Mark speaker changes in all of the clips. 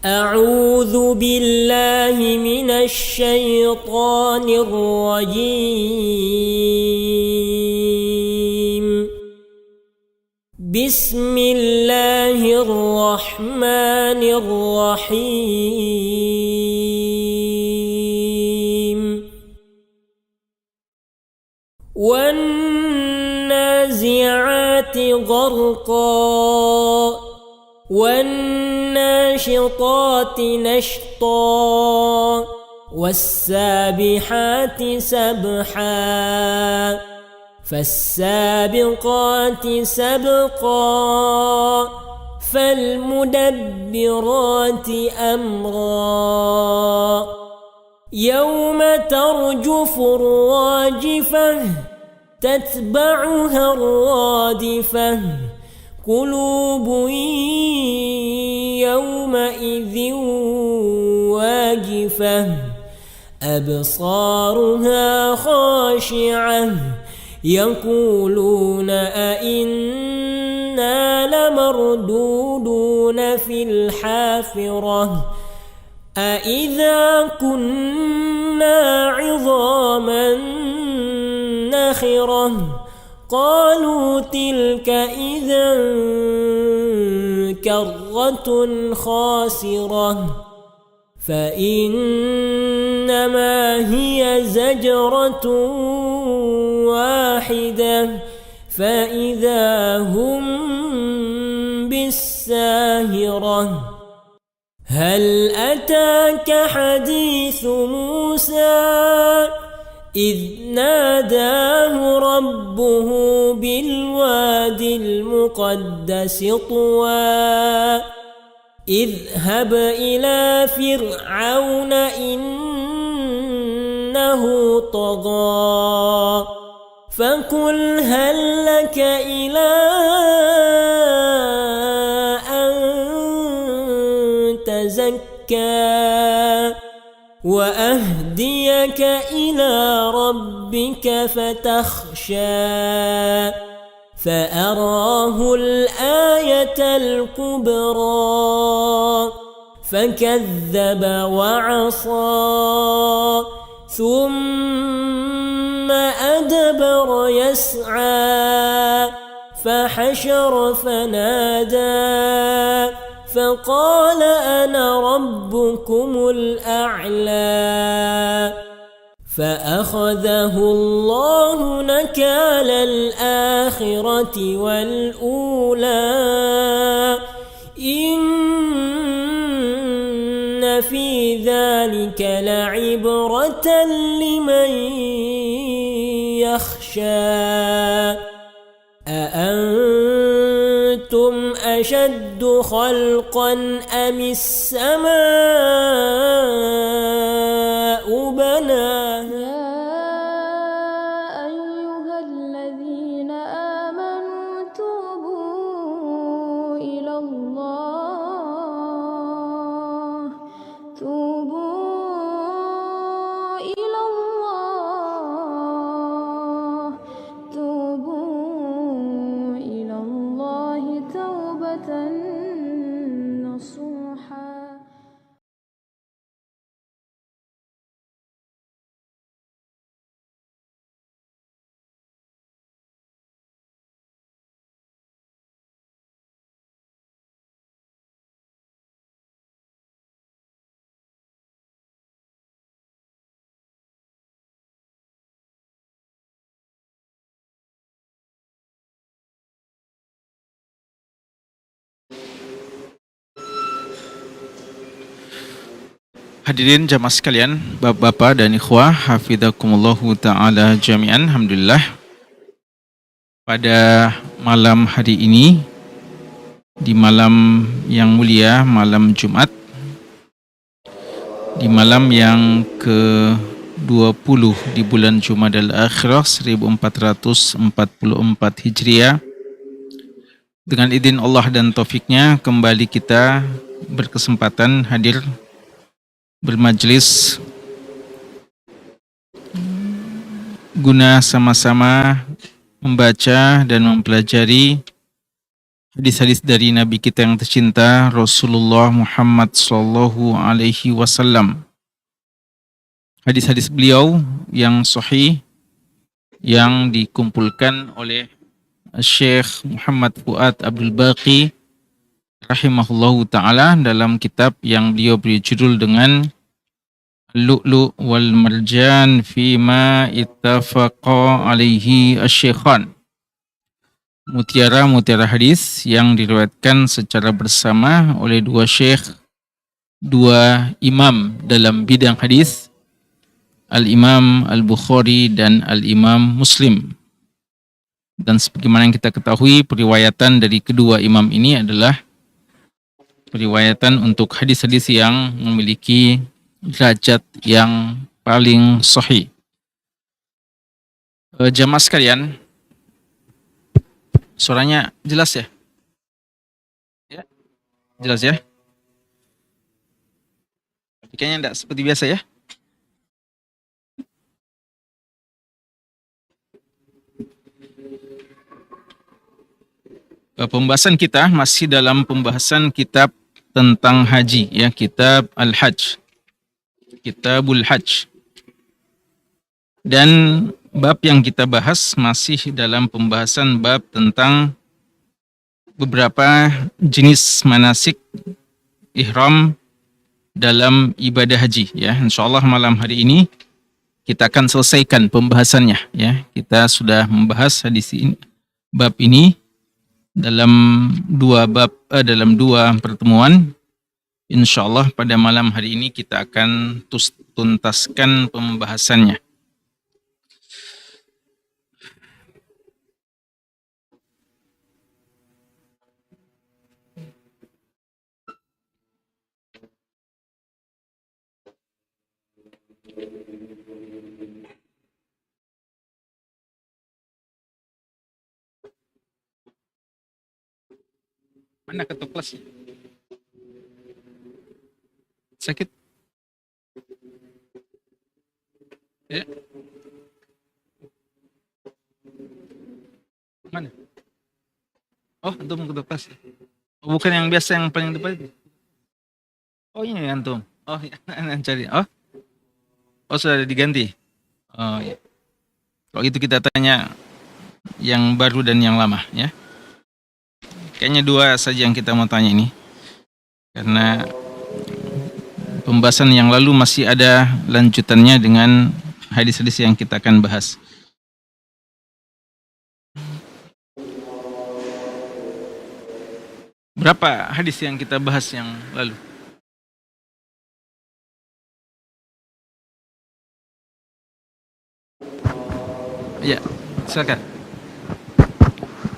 Speaker 1: أعوذ بالله من الشيطان الرجيم. بسم الله الرحمن الرحيم. والنازعات غرقا والناشطات نشطا والسابحات سبحا فالسابقات سبقا فالمدبرات أمرا يوم ترجف الراجفة تتبعها الرادفة قلوب يومئذ واجفة أبصارها خاشعة يقولون أئنا لمردودون في الحافرة أئذا كنا عظاما نخرة قالوا تلك إذا كرة خاسرة فإنما هي زجرة واحدة فإذا هم بالساهرة هل أتاك حديث موسى إذ ناداه ربه بالواد المقدس طوى اذهب إلى فرعون إنه طغى فقل هل لك إلى أن تزكى وأهديك إلى ربك فتخشى فأراه الآية الكبرى فكذب وعصى ثم أدبر يسعى فحشر فنادى فقال أنا ربكم الأعلى فأخذه الله نكال الآخرة والأولى إن في ذلك لعبرة لمن يخشى أأنتم أشد خلقا أم السماء بناها
Speaker 2: أيها الذين آمنوا توبوا إلى الله توبوا إلى الله توبوا إلى الله توبة نصوحا.
Speaker 3: Hadirin jamaah sekalian, bapak-bapak dan ikhwah, hafidzakumullahu ta'ala jami'an. Alhamdulillah, pada malam hari ini, di malam yang mulia, malam Jumat, di malam yang ke-20 di bulan Jumadal Akhirah 1444 Hijriah, dengan izin Allah dan taufiknya, kembali kita berkesempatan hadir bermajlis guna sama-sama membaca dan mempelajari hadis-hadis dari Nabi kita yang tercinta Rasulullah Muhammad sallallahu alaihi wasallam. Hadis-hadis beliau yang sahih yang dikumpulkan oleh Syekh Muhammad Fuad Abdul Baqi rahimahullahu taala dalam kitab yang beliau beri judul dengan Lu'lu' wal Marjan fima ittafaqa alaihi asy-syaikhan. Mutiara-mutiara hadis yang diriwayatkan secara bersama oleh dua syekh, dua imam dalam bidang hadis, Al-Imam Al-Bukhari dan Al-Imam Muslim. Dan sebagaimana yang kita ketahui, periwayatan dari kedua imam ini adalah periwayatan untuk hadis-hadis yang memiliki derajat yang paling sahih. Jamaah sekalian, suaranya jelas ya? Ya, jelas ya? Kayaknya enggak seperti biasa ya? Pembahasan kita masih dalam pembahasan kitab tentang haji ya, kitab Al-Hajj, Kitabul Hajj. Dan bab yang kita bahas masih dalam pembahasan bab tentang beberapa jenis manasik ihram dalam ibadah haji ya. Insyaallah malam hari ini kita akan selesaikan pembahasannya ya. Kita sudah membahas hadis ini, bab ini dalam dua pertemuan. Insyaallah pada malam hari ini kita akan tuntaskan pembahasannya. Mana ketua kelas? Sakit? Ya. Mana? Oh, antum ketua kelas. Oh, bukan yang biasa yang paling depan itu. Oh, ini antum. Oh, ya, cari. Oh, sudah diganti. Oh, ya. Kalau gitu kita tanya yang baru dan yang lama, ya. Kayaknya dua saja yang kita mau tanya ini. Karena pembahasan yang lalu masih ada lanjutannya dengan hadis-hadis yang kita akan bahas. Berapa hadis yang kita bahas yang lalu? Ya, silakan.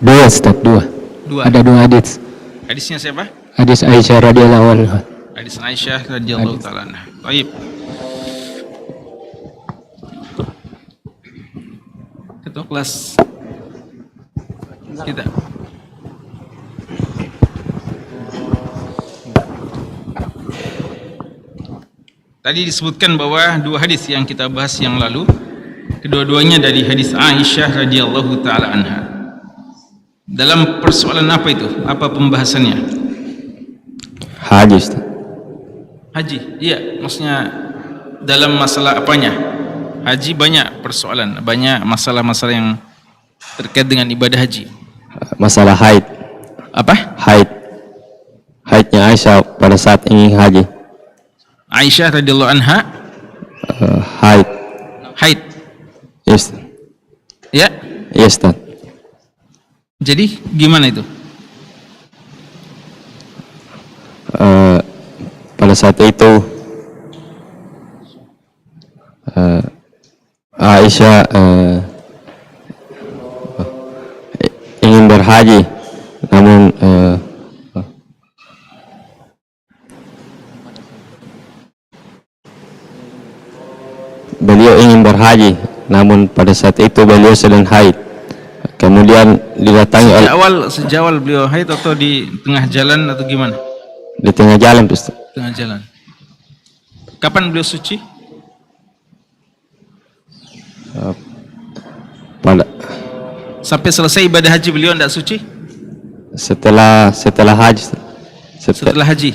Speaker 4: Dua, Ustaz, dua. Ada dua hadis.
Speaker 3: Hadisnya siapa?
Speaker 4: Hadis Aisyah radhiyallahu anha.
Speaker 3: Hadis Aisyah radhiyallahu taala anha. Baik. Ketua kelas kita. Tadi disebutkan bahwa dua hadis yang kita bahas yang lalu, kedua-duanya dari hadis Aisyah radhiyallahu taala anha. Dalam persoalan apa itu? Apa pembahasannya?
Speaker 4: Haji, Ustaz.
Speaker 3: Haji, iya. Maksudnya dalam masalah apanya? Haji banyak persoalan, banyak masalah-masalah yang terkait dengan ibadah haji.
Speaker 4: Masalah haid.
Speaker 3: Apa?
Speaker 4: Haid. Haidnya Aisyah pada saat ingin haji.
Speaker 3: Aisyah radhiyallahu anha
Speaker 4: Haid.
Speaker 3: haid.
Speaker 4: Yes.
Speaker 3: Ya.
Speaker 4: Yes, Ustaz.
Speaker 3: Jadi gimana itu?
Speaker 4: Pada saat itu Aisyah ingin berhaji, namun beliau ingin berhaji, namun pada saat itu beliau sedang haid. Kemudian didatangi oleh
Speaker 3: Sejak awal beliau haid atau di tengah jalan atau gimana?
Speaker 4: di tengah jalan, Ustaz.
Speaker 3: Tengah jalan. Kapan beliau suci?
Speaker 4: Pada
Speaker 3: Sampai selesai ibadah haji beliau tidak suci?
Speaker 4: setelah haji.
Speaker 3: Setelah haji.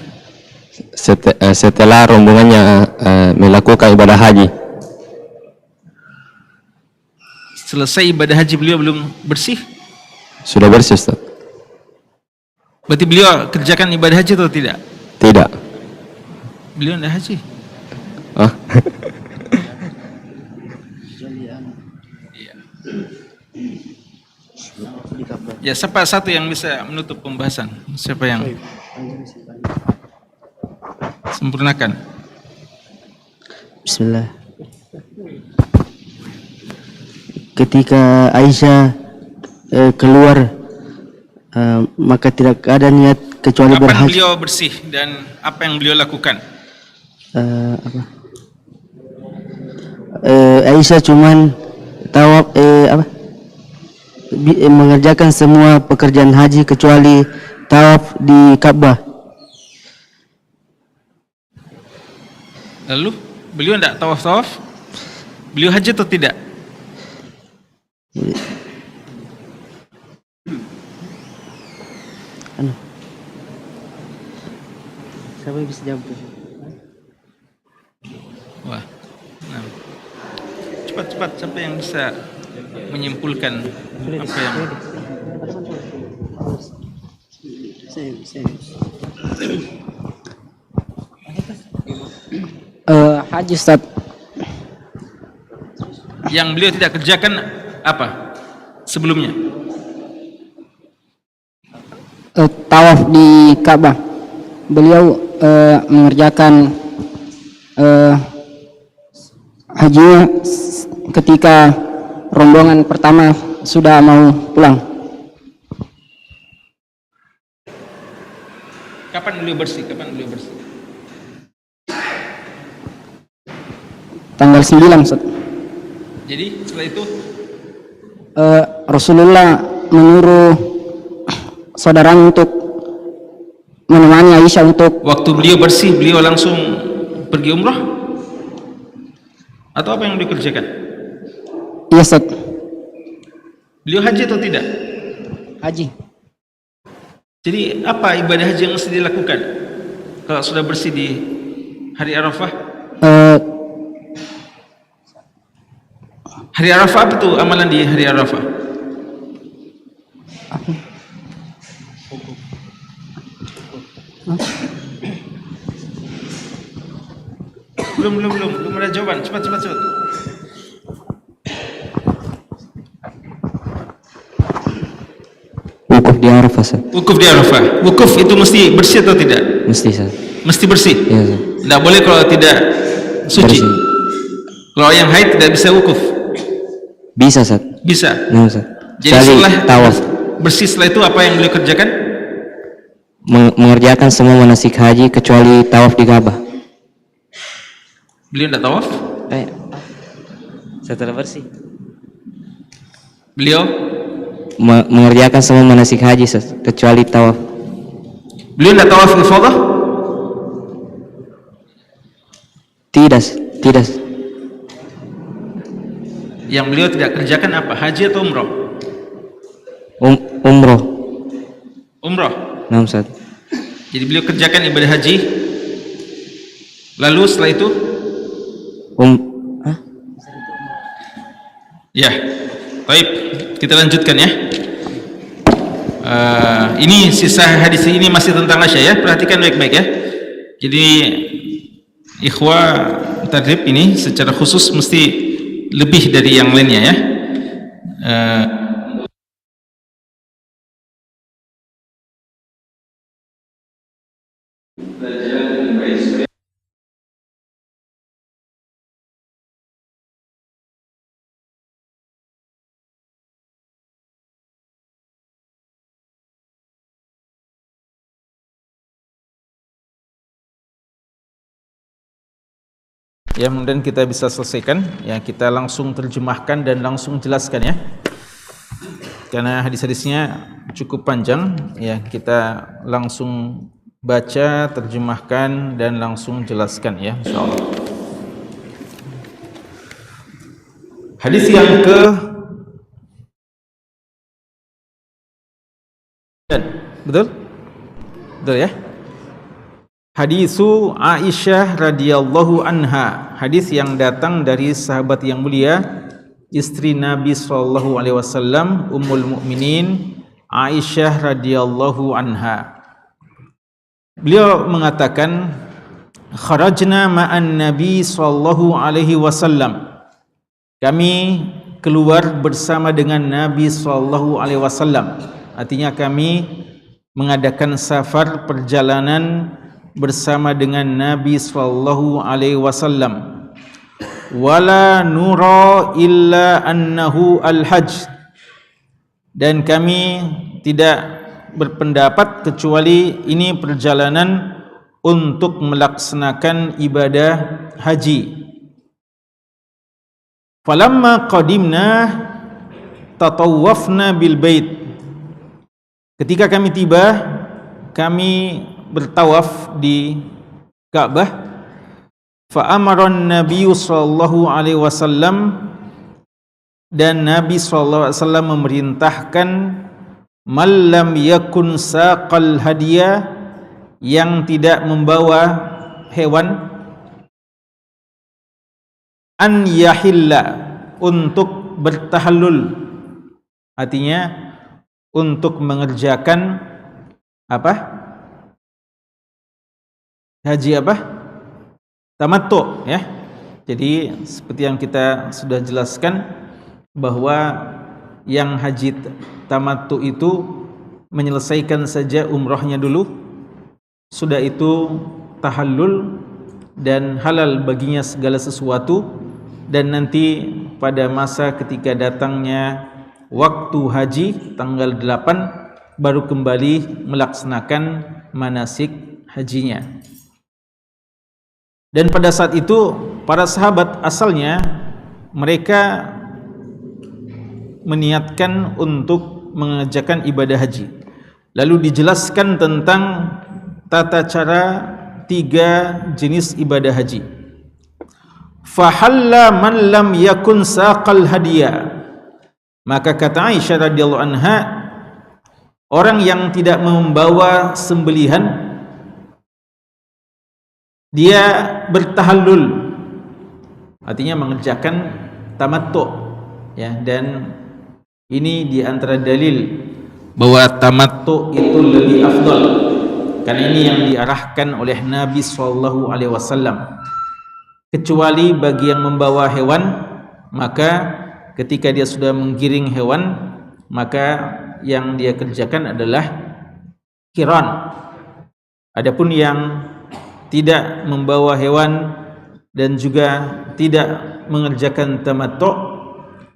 Speaker 4: Setelah rombongannya melakukan ibadah haji.
Speaker 3: Selesai ibadah haji beliau belum bersih?
Speaker 4: Sudah bersih, Ustaz.
Speaker 3: Berarti beliau kerjakan ibadah haji atau tidak?
Speaker 4: Tidak.
Speaker 3: Beliau tidak haji.
Speaker 4: Ah.
Speaker 3: Ya, siapa satu yang bisa menutup pembahasan? Siapa yang sempurnakan?
Speaker 5: Bismillah. Ketika Aisyah keluar, maka tidak ada niat kecuali
Speaker 3: Kapan
Speaker 5: berhaji.
Speaker 3: beliau bersih dan apa yang beliau lakukan?
Speaker 5: Aisyah cuman tawaf mengerjakan semua pekerjaan haji kecuali tawaf di Ka'bah.
Speaker 3: Lalu beliau tidak tawaf-tawaf? Beliau haji atau tidak?
Speaker 5: Siapa yang bisa jawab?
Speaker 3: Wah, nah. Cepat-cepat siapa yang bisa menyimpulkan apa yang
Speaker 5: Haji, Ustaz.
Speaker 3: yang beliau tidak kerjakan apa sebelumnya?
Speaker 5: Tawaf di Ka'bah. Beliau mengerjakan hajinya ketika rombongan pertama sudah mau pulang.
Speaker 3: Kapan beliau bersih?
Speaker 5: Tanggal 9, Ustaz.
Speaker 3: Jadi setelah itu
Speaker 5: Rasulullah menyuruh saudaranya untuk menemani Aisyah untuk
Speaker 3: waktu beliau bersih beliau langsung pergi umrah atau apa yang beliau kerjakan?
Speaker 5: Iya, Ustaz.
Speaker 3: Beliau haji atau tidak?
Speaker 5: Haji.
Speaker 3: Jadi apa ibadah haji yang mesti dilakukan kalau sudah bersih di hari Arafah? Hari Arafah apa tuh amalan di hari Arafah? Belum ada jawaban. Cepat.
Speaker 4: Wukuf di Arafah, Ustaz.
Speaker 3: Wukuf di Arafah. Wukuf itu mesti bersih atau tidak?
Speaker 4: Mesti, Ustaz.
Speaker 3: Mesti bersih.
Speaker 4: Iya, Ustaz.
Speaker 3: Tidak boleh kalau tidak suci.
Speaker 4: Bersih.
Speaker 3: Kalau yang haid tidak bisa wukuf.
Speaker 4: Bisa, Ustaz.
Speaker 3: Bisa.
Speaker 4: Nah, Ustaz.
Speaker 3: Jadi
Speaker 4: Kecuali
Speaker 3: setelah
Speaker 4: tawaf.
Speaker 3: bersih setelah itu apa yang beliau kerjakan?
Speaker 4: Mengerjakan semua manasik haji kecuali tawaf di Ka'bah.
Speaker 3: Beliau tidak tawaf?
Speaker 4: Setelah bersih.
Speaker 3: Beliau
Speaker 4: Mengerjakan semua manasik haji, Ustaz, kecuali tawaf.
Speaker 3: Beliau tidak tawaf ifadah?
Speaker 4: Tidak.
Speaker 3: Yang beliau tidak kerjakan apa? Haji atau umrah?
Speaker 4: Umroh.
Speaker 3: Umrah.
Speaker 4: Nah, Ustaz.
Speaker 3: Jadi beliau kerjakan ibadah haji. Lalu setelah itu? Ya. Baik, kita lanjutkan ya. Ini sisa hadis ini masih tentang Aisyah ya. Perhatikan baik-baik ya. Jadi ikhwah tadrib ini secara khusus mesti lebih dari yang lainnya ya. Ya, kemudian kita bisa selesaikan ya, kita langsung terjemahkan dan langsung jelaskan ya, karena hadis-hadisnya cukup panjang ya. Kita langsung baca, terjemahkan dan langsung jelaskan ya, insyaallah. Hadis yang ke Betul? Betul ya? Hadisu Aisyah radhiyallahu anha, hadis yang datang dari sahabat yang mulia, istri Nabi sallallahu alaihi wasallam, Ummul Mukminin Aisyah radhiyallahu anha. Beliau mengatakan, kharajna ma'an Nabi sallallahu alaihi wasallam. Kami keluar bersama dengan Nabi sallallahu alaihi wasallam. Artinya kami mengadakan safar perjalanan bersama dengan Nabi sallallahu alaihi wasallam. Wala nura illa annahu al-hajj. Dan kami tidak berpendapat kecuali ini perjalanan untuk melaksanakan ibadah haji. Falamma qadimna tatawwafna bil bait. Ketika kami tiba, kami bertawaf di Ka'bah. Fa amara an-nabiy sallallahu alaihi wasallam, dan Nabi sallallahu alaihi wasallam memerintahkan man lam yakun saqal hadiya, yang tidak membawa hewan, an yahilla, untuk bertahallul. Artinya untuk mengerjakan apa? Haji apa? Tamattu ya. Jadi seperti yang kita sudah jelaskan bahwa yang haji tamattu itu menyelesaikan saja umrahnya dulu, sudah itu tahallul dan halal baginya segala sesuatu, dan nanti pada masa ketika datangnya waktu haji tanggal 8 baru kembali melaksanakan manasik hajinya. Dan pada saat itu para sahabat asalnya mereka meniatkan untuk mengerjakan ibadah haji. Lalu dijelaskan tentang tata cara 3 jenis ibadah haji. Fahalla man lam yakun saqal hadiya. Maka kata Aisyah radhiyallahu anha, orang yang tidak membawa sembelihan dia bertahallul, artinya mengerjakan tamattu ya. Dan ini di antara dalil bahwa tamattu itu lebih afdal, karena ini yang diarahkan oleh Nabi sallallahu alaihi wasallam. Kecuali bagi yang membawa hewan, maka ketika dia sudah menggiring hewan, maka yang dia kerjakan adalah qiran. Adapun yang tidak membawa hewan dan juga tidak mengerjakan tamattu,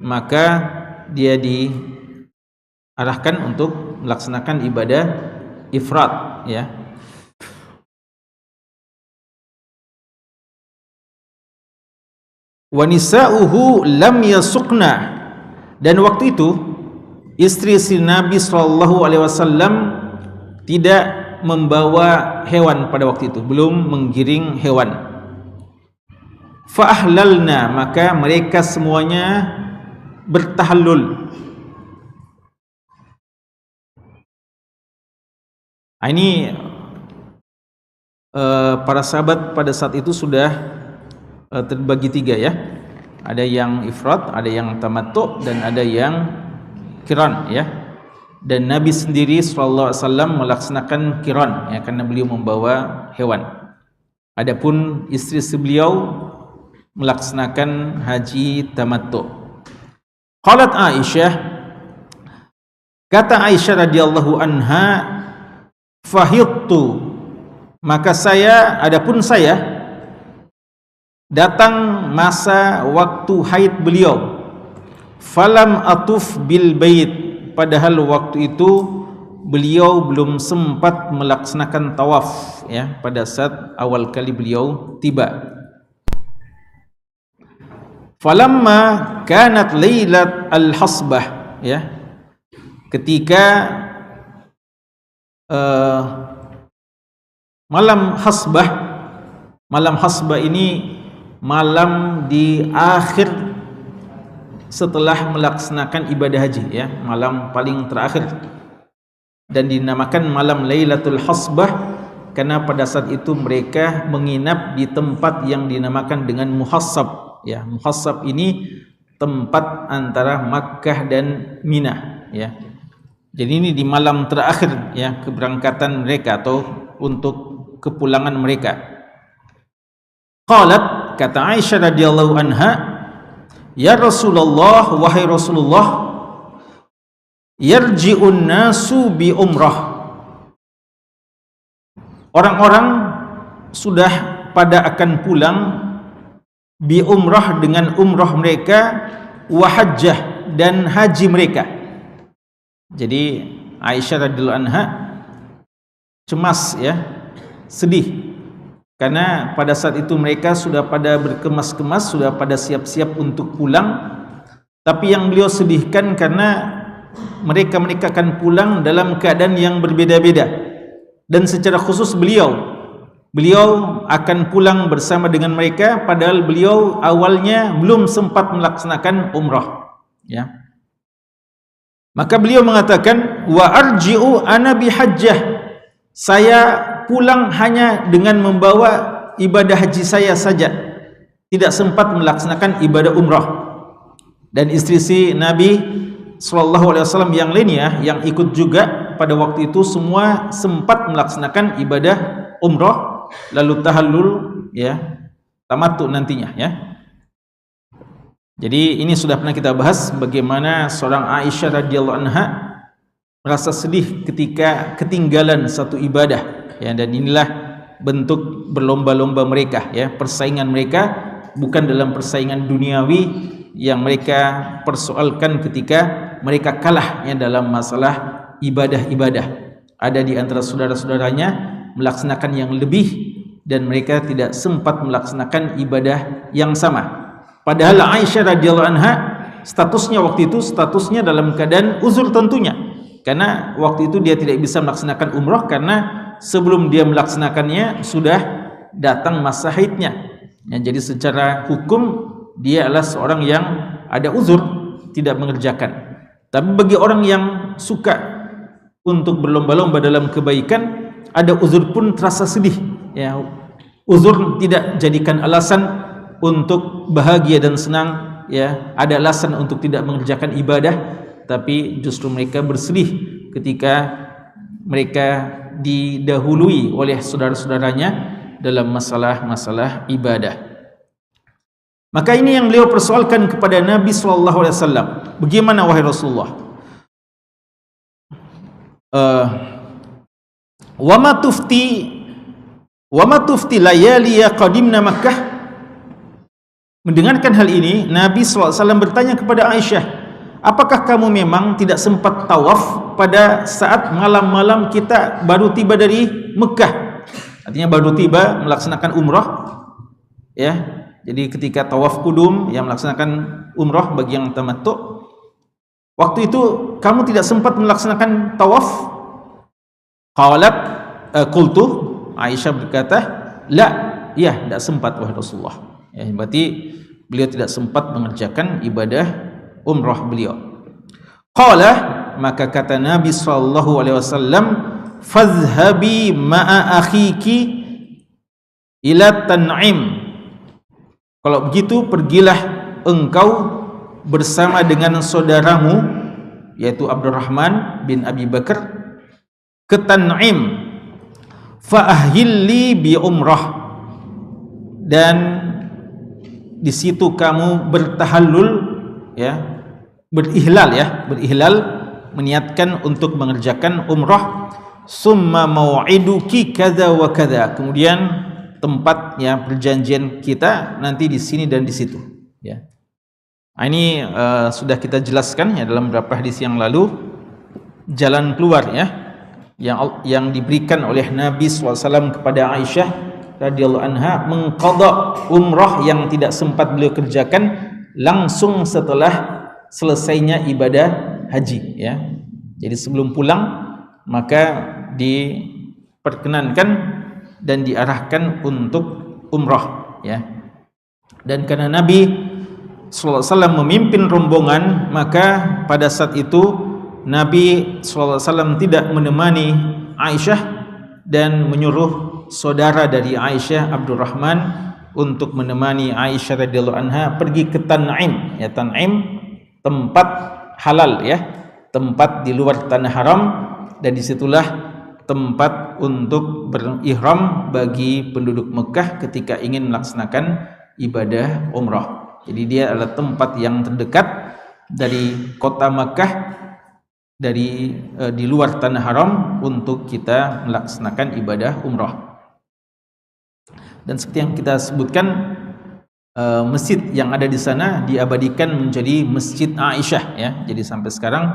Speaker 3: maka dia diarahkan untuk melaksanakan ibadah ifrad ya. Wa nisa'uhu lam yasuqna, dan waktu itu istri-istri Nabi sallallahu alaihi wasallam tidak membawa hewan pada waktu itu, belum menggiring hewan. Fa ahlalna, maka mereka semuanya bertahallul. Ini para sahabat pada saat itu sudah terbagi 3 ya. Ada yang ifrad, ada yang tamattu, dan ada yang qiran ya. Dan Nabi sendiri sallallahu alaihi wasallam melaksanakan qiran ya, karena beliau membawa hewan. Adapun istri beliau melaksanakan haji tamattu. Qalat Aisyah, kata Aisyah radhiyallahu anha, fahidtu, maka adapun saya datang masa waktu haid beliau. Falam atuf bil bait, padahal waktu itu beliau belum sempat melaksanakan tawaf ya, pada saat awal kali beliau tiba. Falamma kanat lailat al-hasbah ya, ketika malam hasbah ini malam di akhir setelah melaksanakan ibadah haji ya, malam paling terakhir. dan dinamakan malam Lailatul Hasbah karena pada saat itu mereka menginap di tempat yang dinamakan dengan Muhassab. Ya, Muhassab ini tempat antara Makkah dan Mina. Ya, jadi ini di malam terakhir ya keberangkatan mereka atau untuk kepulangan mereka. Qalat, kata Aisyah radhiyallahu anha, ya Rasulullah, wahai Rasulullah, yarji'un nasu bi umrah. Orang-orang sudah pada akan pulang bi umrah dengan umrah mereka, wa hajjah dan haji mereka. Jadi Aisyah radhiyallahu anha cemas ya, sedih karena pada saat itu mereka sudah pada berkemas-kemas, sudah pada siap-siap untuk pulang. Tapi yang beliau sedihkan karena mereka akan pulang dalam keadaan yang berbeda-beda. Dan secara khusus beliau akan pulang bersama dengan mereka, padahal beliau awalnya belum sempat melaksanakan umrah. Ya. Maka beliau mengatakan, wa arji'u ana bihajjah. Saya pulang hanya dengan membawa ibadah haji saya saja, tidak sempat melaksanakan ibadah umrah. Dan istri Nabi Sallallahu Alaihi Wasallam yang lainnya yang ikut juga pada waktu itu semua sempat melaksanakan ibadah umrah lalu tahallul ya, tamattu nantinya ya. Jadi ini sudah pernah kita bahas bagaimana seorang Aisyah radhiyallahu anha merasa sedih ketika ketinggalan satu ibadah ya, dan inilah bentuk berlomba-lomba mereka ya, persaingan mereka bukan dalam persaingan duniawi yang mereka persoalkan ketika mereka kalah ya dalam masalah ibadah-ibadah. Ada di antara saudara-saudaranya melaksanakan yang lebih dan mereka tidak sempat melaksanakan ibadah yang sama. Padahal Aisyah radhiyallahu anha statusnya waktu itu dalam keadaan uzur tentunya. Karena waktu itu dia tidak bisa melaksanakan umrah karena sebelum dia melaksanakannya sudah datang masa haidnya. Ya, jadi secara hukum dia adalah seorang yang ada uzur tidak mengerjakan. Tapi bagi orang yang suka untuk berlomba-lomba dalam kebaikan, ada uzur pun terasa sedih ya. Uzur tidak jadikan alasan untuk bahagia dan senang ya, ada alasan untuk tidak mengerjakan ibadah, tapi justru mereka bersedih ketika mereka didahului oleh saudara-saudaranya dalam masalah-masalah ibadah. Maka ini yang beliau persoalkan kepada Nabi sallallahu alaihi wasallam. Bagaimana wahai Rasulullah? Wa ma tufti layali ya qadimna Makkah. Mendengarkan hal ini, Nabi sallallahu alaihi wasallam bertanya kepada Aisyah, apakah kamu memang tidak sempat tawaf pada saat malam-malam kita baru tiba dari Mekah? Artinya baru tiba melaksanakan umrah ya. Jadi ketika tawaf kudum yang melaksanakan umrah bagi yang tamattu, waktu itu kamu tidak sempat melaksanakan tawaf? Qalat qultu, Aisyah berkata, la, ya, tidak sempat wahai Rasulullah. Ya, berarti beliau tidak sempat mengerjakan ibadah umrah beliau. Qala, maka kata Nabi sallallahu alaihi wasallam, fadhhabi ma'a akhiki ila Tan'im. Kalau begitu pergilah engkau bersama dengan saudaramu yaitu Abdurrahman bin Abi Bakar ke Tan'im, fa'ahilli bi umrah, dan di situ kamu bertahallul ya, berihlal meniatkan untuk mengerjakan umrah. Summa mau'iduki kadza wa kadza, kemudian tempatnya perjanjian kita nanti di sini dan di situ ya. Nah, ini sudah kita jelaskan ya dalam beberapa hadis yang lalu, jalan keluar ya yang diberikan oleh Nabi SAW kepada Aisyah radhiyallahu anha mengqadha umrah yang tidak sempat beliau kerjakan langsung setelah selesainya ibadah haji ya. Jadi sebelum pulang maka diperkenankan dan diarahkan untuk umrah ya. Dan karena Nabi sallallahu alaihi wasallam memimpin rombongan, maka pada saat itu
Speaker 6: Nabi SAW tidak menemani Aisyah dan menyuruh saudara dari Aisyah, Abdurrahman, untuk menemani Aisyah radhiyallahu anha pergi ke Tan'im. Ya, Tan'im tempat halal, ya, tempat di luar tanah haram, dan disitulah tempat untuk berihram bagi penduduk Mekah ketika ingin melaksanakan ibadah umrah. Jadi dia adalah tempat yang terdekat dari kota Mekah, dari di luar tanah haram, untuk kita melaksanakan ibadah umrah. Dan seperti yang kita sebutkan, masjid yang ada di sana diabadikan menjadi Masjid Aisyah, ya. Jadi sampai sekarang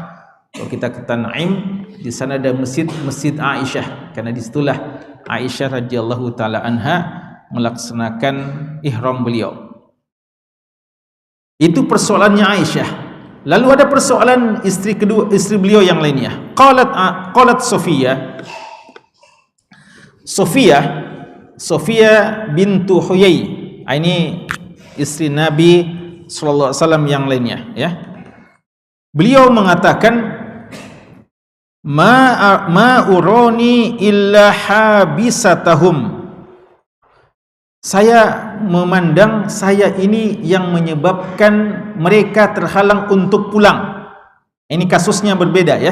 Speaker 6: kalau kita ke Tan'im, di sana ada Masjid Aisyah, karena disitulah Aisyah radhiyallahu taala anha melaksanakan ihram beliau. Itu persoalannya Aisyah. Lalu ada persoalan istri beliau yang lainnya. Qalat Sofia bintu Huyai. Ini istri Nabi sallallahu alaihi wasallam yang lainnya, ya. Beliau mengatakan, ma urani illa habisatahum. Saya memandang saya ini yang menyebabkan mereka terhalang untuk pulang. Ini kasusnya berbeda, ya.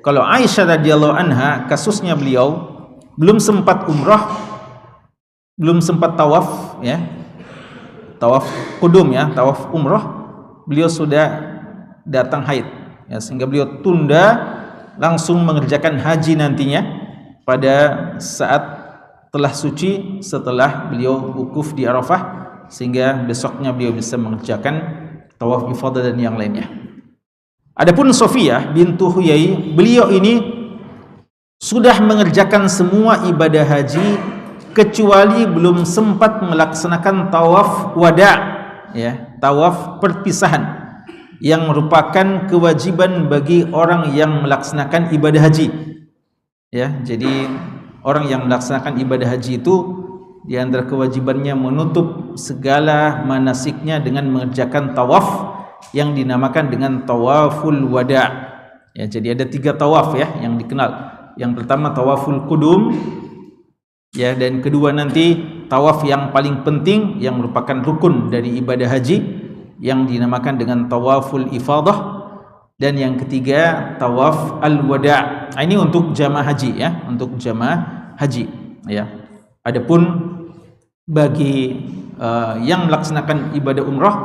Speaker 6: Kalau Aisyah radhiyallahu anha, kasusnya beliau belum sempat umrah, belum sempat tawaf, ya. Tawaf qudum, ya, tawaf umrah, beliau sudah datang haid, ya, sehingga beliau tunda langsung mengerjakan haji nantinya pada saat telah suci setelah beliau wukuf di Arafah, sehingga besoknya beliau bisa mengerjakan tawaf ifadah dan yang lainnya. Adapun Sofiyah bintu Huyai, beliau ini sudah mengerjakan semua ibadah haji kecuali belum sempat melaksanakan tawaf wada, ya, tawaf perpisahan, yang merupakan kewajiban bagi orang yang melaksanakan ibadah haji, ya. Jadi orang yang melaksanakan ibadah haji itu di antara kewajibannya menutup segala manasiknya dengan mengerjakan tawaf yang dinamakan dengan tawaful wada, ya. Jadi ada 3 tawaf, ya, yang dikenal. Yang pertama tawaful qudum, ya, dan kedua nanti tawaf yang paling penting yang merupakan rukun dari ibadah haji yang dinamakan dengan tawaful ifadah, dan yang ketiga tawaf al-wada'. Ini untuk jamaah haji, ya, untuk jamaah haji, ya. Adapun bagi yang melaksanakan ibadah umrah,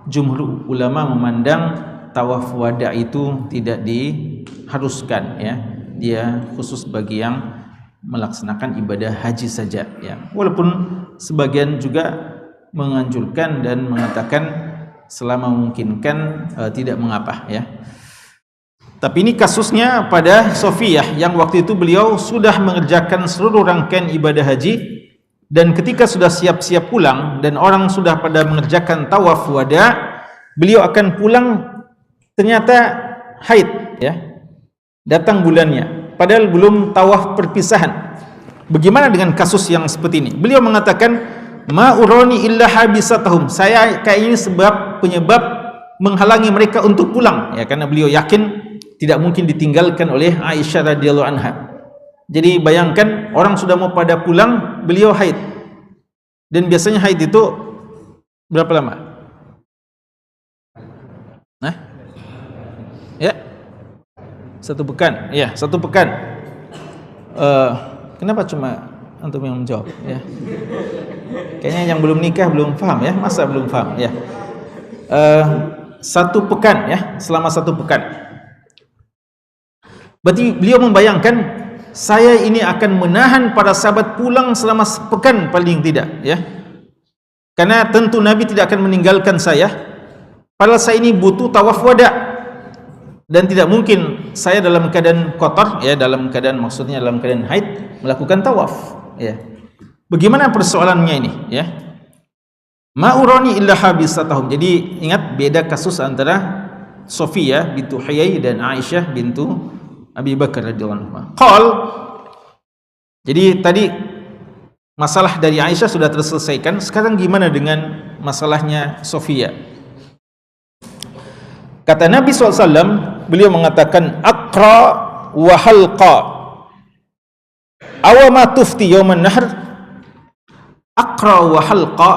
Speaker 6: jumhur ulama memandang tawaf wada' itu tidak diharuskan, ya. Dia khusus bagi yang melaksanakan ibadah haji saja, ya. Walaupun sebagian juga menganjurkan dan mengatakan selama memungkinkan tidak mengapa, ya. Tapi ini kasusnya pada Sofiyah yang waktu itu beliau sudah mengerjakan seluruh rangkaian ibadah haji, dan ketika sudah siap-siap pulang dan orang sudah pada mengerjakan tawaf wada, beliau akan pulang, ternyata haid, ya. Datang bulannya, padahal belum tawaf perpisahan. Bagaimana dengan kasus yang seperti ini? Beliau mengatakan, ma urani illa habisatahum. Saya kayak ini penyebab menghalangi mereka untuk pulang, ya, karena beliau yakin tidak mungkin ditinggalkan oleh Aisyah radhiyallahu anha. Jadi bayangkan orang sudah mau pada pulang, beliau haid. Dan biasanya haid itu berapa lama? Nah, ya, 1 pekan, ya, 1 pekan. Kenapa cuma antum yang menjawab, ya? Kayaknya yang belum nikah belum paham, ya. Masa belum paham, ya. 1 pekan, ya, selama 1 pekan. Berarti beliau membayangkan, saya ini akan menahan para sahabat pulang selama sepekan paling tidak, ya. Karena tentu Nabi tidak akan meninggalkan saya, padahal saya ini butuh tawaf wada, dan tidak mungkin saya dalam keadaan kotor, ya, dalam keadaan, maksudnya dalam keadaan haid melakukan tawaf, ya. Bagaimana persoalannya ini, ya? Ma'urani illa habisatahum. Jadi ingat beda kasus antara Sofiyah bintu Huyai dan Aisyah bintu Abi Bakar radhiyallahu anhu. Qal, jadi tadi masalah dari Aisyah sudah terselesaikan. Sekarang gimana dengan masalahnya Sofiyah? Kata Nabi SAW, beliau mengatakan aqra wa halqa awama tufti yawman nahr. Aqra wa halqa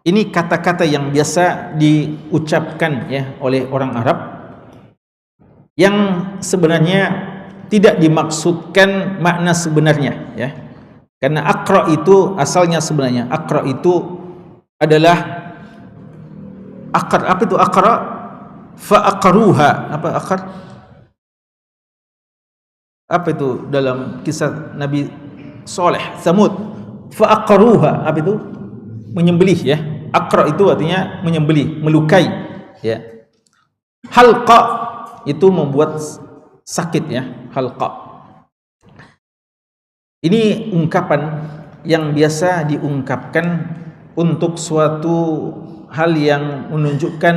Speaker 6: ini kata-kata yang biasa diucapkan ya oleh orang Arab, yang sebenarnya tidak dimaksudkan makna sebenarnya ya. Karena aqra itu asalnya sebenarnya aqra itu adalah akar. Apa itu aqra? Fa aqruha. Apa akar? Apa itu dalam kisah Nabi Saleh Samud? Fa aqruha. Apa itu? Menyembelih ya. Aqra itu artinya menyembelih, melukai ya. Halqa itu membuat sakit ya, halqa. Ini ungkapan yang biasa diungkapkan untuk suatu hal yang menunjukkan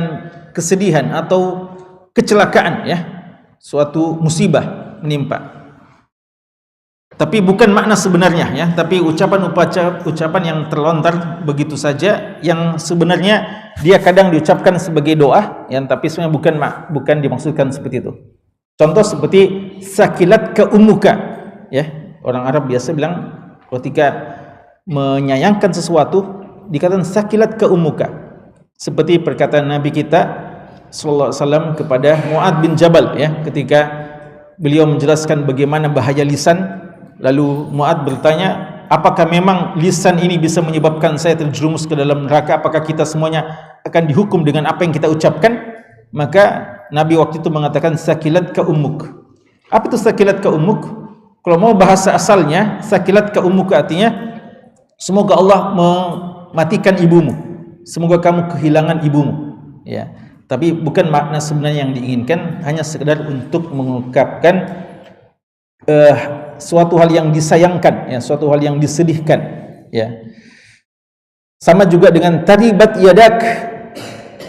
Speaker 6: kesedihan atau kecelakaan ya, suatu musibah menimpa. Tapi bukan makna sebenarnya ya, tapi ucapan yang terlontar begitu saja, yang sebenarnya dia kadang diucapkan sebagai doa yang tapi sebenarnya bukan dimaksudkan seperti itu. Contoh seperti sakilat ke ummuka ya. Orang Arab biasa bilang ketika menyayangkan sesuatu dikatakan sakilat ke ummuka. Seperti perkataan Nabi kita sallallahu alaihi wasallam kepada Mu'ad bin Jabal ya, ketika beliau menjelaskan bagaimana bahaya lisan. Lalu Mu'ad bertanya, apakah memang lisan ini bisa menyebabkan saya terjerumus ke dalam neraka? Apakah kita semuanya akan dihukum dengan apa yang kita ucapkan? Maka Nabi waktu itu mengatakan sakilat ka ummuk. Apa itu sakilat ka ummuk? Kalau mau bahasa asalnya, sakilat ka ummuk artinya semoga Allah mematikan ibumu, semoga kamu kehilangan ibumu ya. Tapi bukan makna sebenarnya yang diinginkan, hanya sekedar untuk mengungkapkan suatu hal yang disayangkan ya, suatu hal yang disedihkan ya. Sama juga dengan taribat yadak.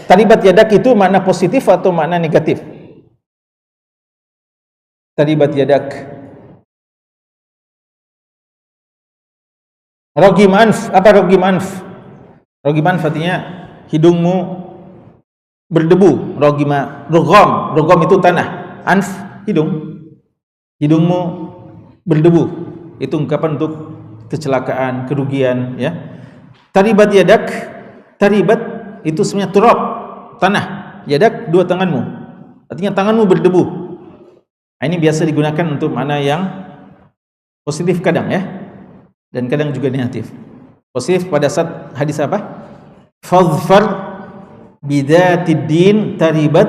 Speaker 6: Taribat yadak itu makna positif atau makna negatif? Taribat yadak. Rogim anf. Apa rogim anf? Rogim anf artinya hidungmu berdebu. Rogom itu tanah. Anf hidung. Hidungmu berdebu. Itu ungkapan untuk kecelakaan, kerugian ya. Taribat yadak. Taribat itu sebenarnya turab, tanah. Yadak dua tanganmu. Artinya tanganmu berdebu. Nah, ini biasa digunakan untuk makna yang positif kadang ya. Dan kadang juga negatif. Positif pada saat hadis apa? Fadhfar bidatid din taribat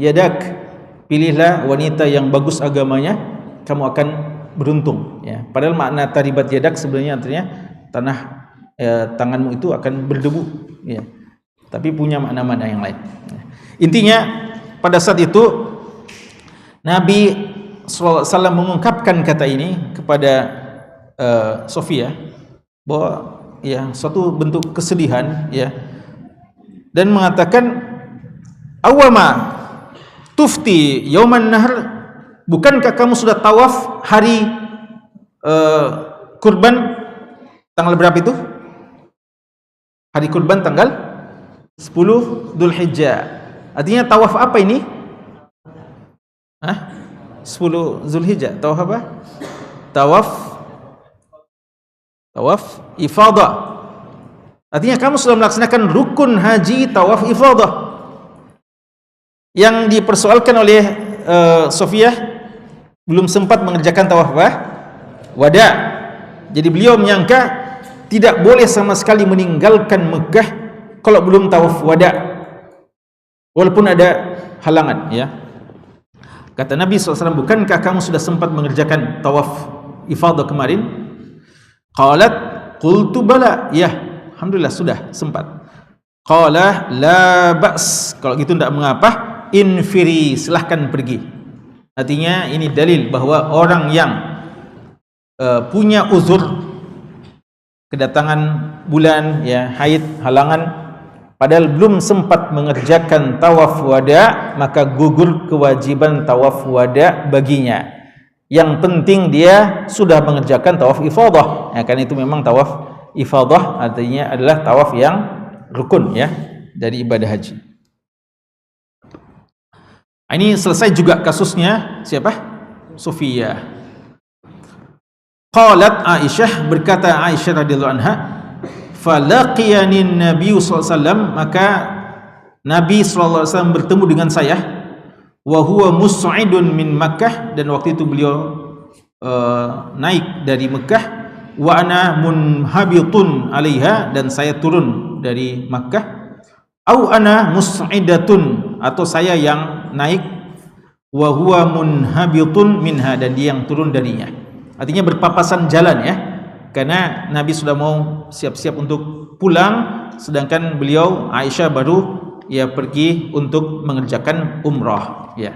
Speaker 6: yadak. Pilihlah wanita yang bagus agamanya, kamu akan beruntung ya. Padahal makna taribat yadak sebenarnya artinya tanganmu itu akan berdebu ya. Tapi punya makna-makna yang lain. Intinya pada saat itu Nabi sallallahu alaihi wasallam mengungkapkan kata ini kepada Sofia bahwa ya suatu bentuk kesedihan ya, dan mengatakan awama tufti yauman nahr, bukankah kamu sudah tawaf hari kurban tanggal berapa itu? Hari kurban tanggal 10 Dzulhijjah. Artinya tawaf apa ini? 10 Dzulhijjah. Tawaf apa? Tawaf ifadah. Artinya kamu sudah melaksanakan rukun haji tawaf ifadah. Yang dipersoalkan oleh Sofiyah, belum sempat mengerjakan tawaf wada. Jadi beliau menyangka tidak boleh sama sekali meninggalkan Mekah kalau belum tawaf wada, walaupun ada halangan ya. Kata Nabi SAW, bukankah kamu sudah sempat mengerjakan tawaf ifadah kemarin? Qalat qultu bala, ya alhamdulillah sudah sempat. Qala la ba's, kalau gitu tidak mengapa, infiri, silahkan pergi. Artinya ini dalil bahwa orang yang punya uzur, kedatangan bulan ya, haid, halangan, padahal belum sempat mengerjakan tawaf wada, maka gugur kewajiban tawaf wada baginya. Yang penting dia sudah mengerjakan tawaf ifadah ya, karena itu memang tawaf ifadah artinya adalah tawaf yang rukun ya dari ibadah haji. Ini selesai juga kasusnya siapa? Sofia. Qalat Aisyah, berkata Aisyah radhiyallahu anha, falaqiyani Nabi sallallahu alaihi wasallam, maka Nabi sallallahu alaihi wasallam bertemu dengan saya, wa huwa mus'idun min Makkah, dan waktu itu beliau naik dari Mekah, wa ana munhabitun 'alaiha, dan saya turun dari Makkah, au ana mus'idatun, atau saya yang naik, wa huwa munhabitun minha, dan dia yang turun darinya. Artinya berpapasan jalan ya, karena Nabi sudah mau siap-siap untuk pulang, sedangkan beliau Aisyah baru ya pergi untuk mengerjakan umrah ya,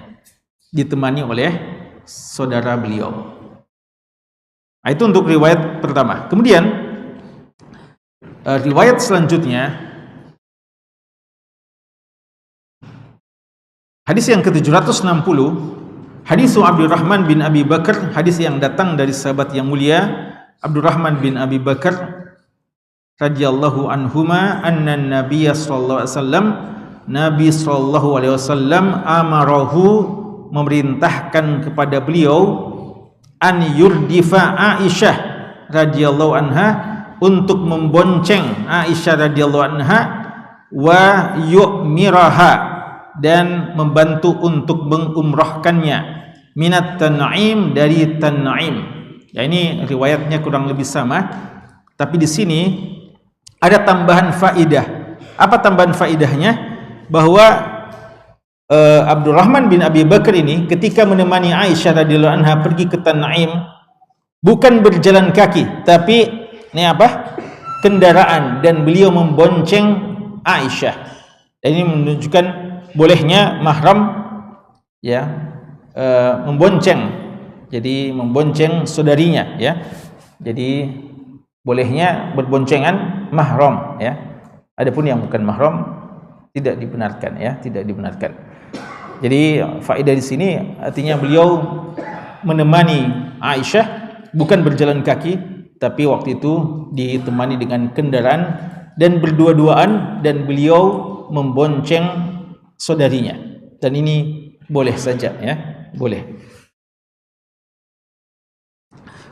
Speaker 6: ditemani oleh saudara beliau. Nah, itu untuk riwayat pertama. Kemudian riwayat selanjutnya, hadis yang ke-760, hadis Abdurrahman bin Abi Bakar, hadis yang datang dari sahabat yang mulia Abdurrahman bin Abi Bakar radhiyallahu anhuma, anna Nabiy sallallahu alaihi wasallam, Nabi sallallahu alaihi wasallam amarahu, memerintahkan kepada beliau, an yurdifa Aisyah radhiyallahu anha, untuk membonceng Aisyah radhiyallahu anha, wa yu'miraha, dan membantu untuk mengumrahkannya, minat Tan'im, dari Tan'im. Ya, ini riwayatnya kurang lebih sama, tapi di sini ada tambahan faidah. Apa tambahan faidahnya? Bahwa Abdurrahman bin Abi Bakar ini ketika menemani Aisyah radhiyallahu anha pergi ke Tan'im, bukan berjalan kaki, tapi ini apa? Kendaraan, dan beliau membonceng Aisyah. Dan ini menunjukkan bolehnya mahram ya membonceng. Jadi membonceng saudarinya ya. Jadi bolehnya berboncengan mahram ya. Adapun yang bukan mahram tidak dibenarkan ya, tidak dibenarkan. Jadi faedah di sini artinya beliau menemani Aisyah bukan berjalan kaki, tapi waktu itu ditemani dengan kendaraan dan berdua-duaan, dan beliau membonceng saudarinya. Dan ini boleh saja ya, boleh.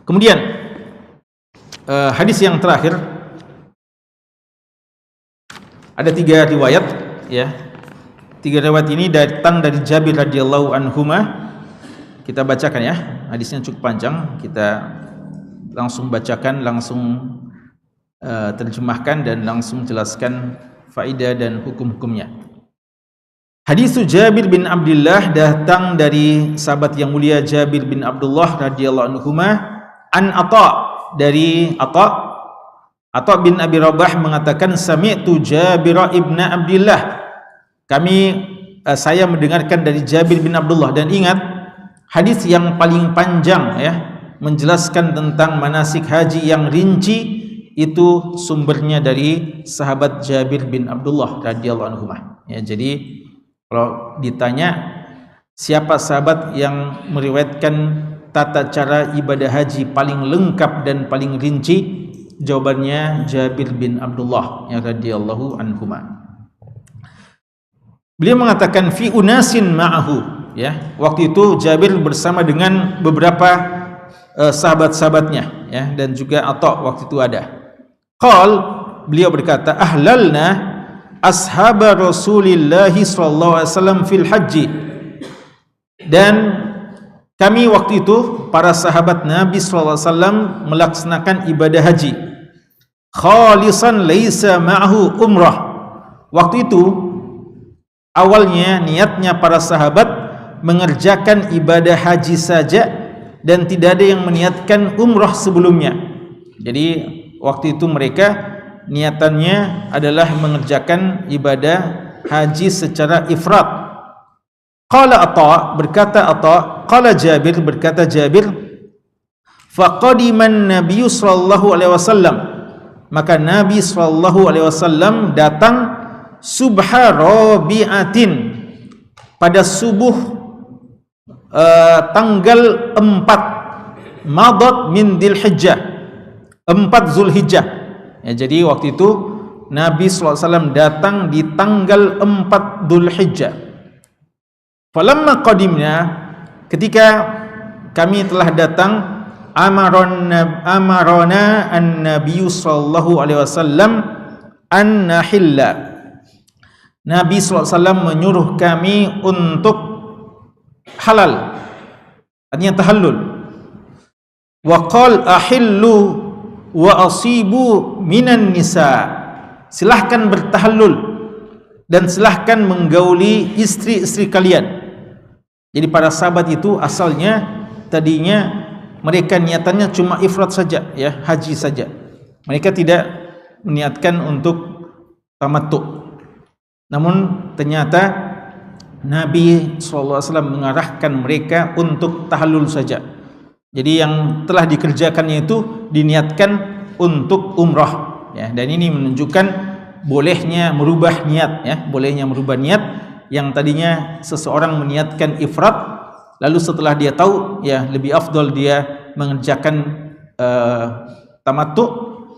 Speaker 6: Kemudian hadis yang terakhir, ada 3 riwayat ya. 3 riwayat ini datang dari Jabir radhiyallahu anhuma. Kita bacakan ya, hadisnya cukup panjang, kita langsung bacakan, langsung terjemahkan, dan langsung jelaskan faedah dan hukum-hukumnya. Hadis Jabir bin Abdullah, datang dari sahabat yang mulia Jabir bin Abdullah radhiyallahu anhuma, an Atha, dari Atha bin Abi Rabah mengatakan, sami'tu Jabir ibn Abdullah, saya mendengarkan dari Jabir bin Abdullah. Dan ingat, hadis yang paling panjang ya, menjelaskan tentang manasik haji yang rinci, itu sumbernya dari sahabat Jabir bin Abdullah radhiyallahu anhu ya. Jadi kalau ditanya siapa sahabat yang meriwayatkan tata cara ibadah haji paling lengkap dan paling rinci, jawabannya Jabir bin Abdullah ya radhiyallahu anhuma. Beliau mengatakan fi unasin ma'ahu ya. Waktu itu Jabir bersama dengan beberapa sahabat-sahabatnya ya, dan juga Atha waktu itu ada. Beliau berkata, ahlalna ashab Rasulillah sallallahu alaihi wasallam fil haji, dan kami waktu itu para sahabat Nabi sallallahu alaihi wasallam melaksanakan ibadah haji khalisan laisa ma'ahu umrah. Waktu itu awalnya niatnya para sahabat mengerjakan ibadah haji saja, dan tidak ada yang meniatkan umrah sebelumnya. Jadi waktu itu mereka niatannya adalah mengerjakan ibadah haji secara ifrat. Qala Atha, berkata Atha, qala Jabir, berkata Jabir, faqadiman Nabi sallallahu alaihi wasallam, maka Nabi sallallahu alaihi wasallam datang subha rabi'atin, pada subuh tanggal 4 Madad min Dzulhijjah, 4 Zulhijjah ya. Jadi waktu itu Nabi sallallahu alaihi wasallam datang di tanggal 4 Dzulhijjah. Falamma qadimna, ketika kami telah datang, amarona an-nabiy sallallahu alaihi wasallam an nahilla. Nabi sallallahu alaihi wasallam menyuruh kami untuk halal, artinya tahallul. Wa qal ahillu wa asibu minan nisa. Silahkan bertahallul dan silahkan menggauli istri-istri kalian. Jadi para sahabat itu asalnya tadinya mereka niatannya cuma ifrat saja, ya, haji saja. Mereka tidak meniatkan untuk tamattu. Namun ternyata Nabi SAW mengarahkan mereka untuk tahallul saja. Jadi yang telah dikerjakannya itu diniatkan untuk umrah, ya. Dan ini menunjukkan bolehnya merubah niat, ya, bolehnya merubah niat. Yang tadinya seseorang meniatkan ifrat, lalu setelah dia tahu, ya, lebih afdal dia mengerjakan tamattu,